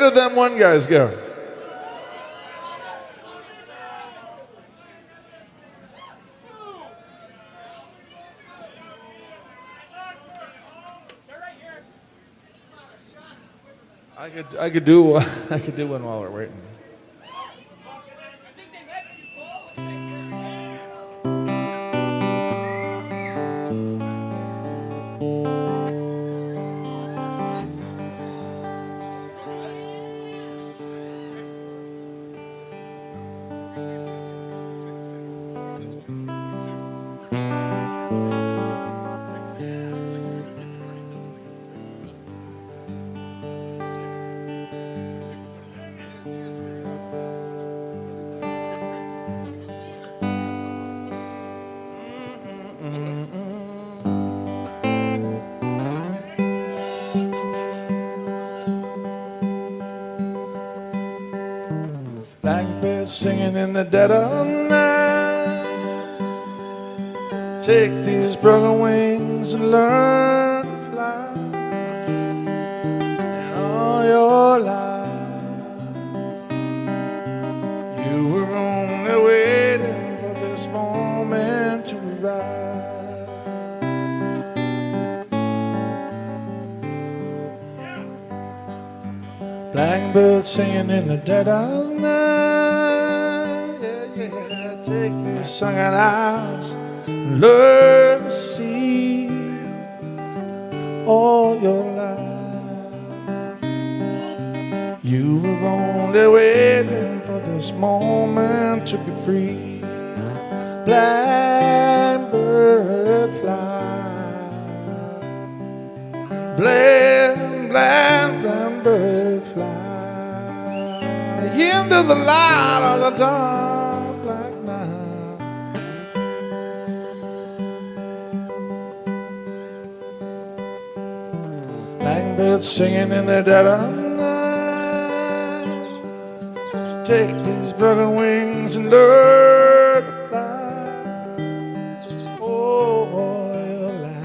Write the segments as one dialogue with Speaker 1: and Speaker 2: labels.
Speaker 1: did them one guys go? I could do one while we're waiting. Blackbird singing in the dead of night. Take these broken wings and learn to fly. And all your life you were only waiting for this moment to arrive. Blackbird singing in the dead of night. Take these sunken eyes and learn to see all your life. You were only waiting for this moment to be free. Blackbird fly, blackbird fly into the light of the dawn. Blackbirds singing in the dead of night. Take these broken wings and learn to fly. Oh, your life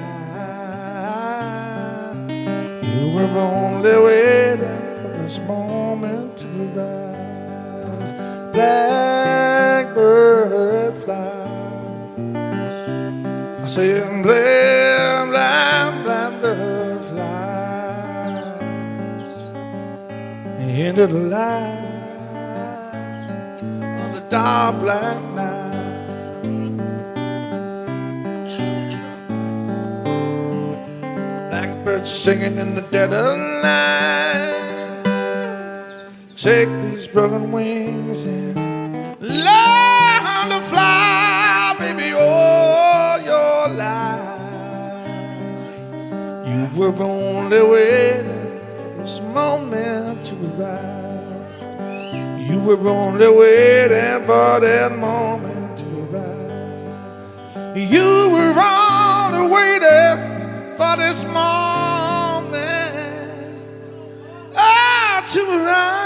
Speaker 1: you were only waiting for this moment to rise. Blackbird fly. I say, blackbird fly into the light of the dark black night. Blackbirds singing in the dead of night. Take these broken wings and learn to fly, baby, all your life. You were only waiting this moment to arrive. You were only waiting for that moment to arrive. You were only waiting for this moment to arrive.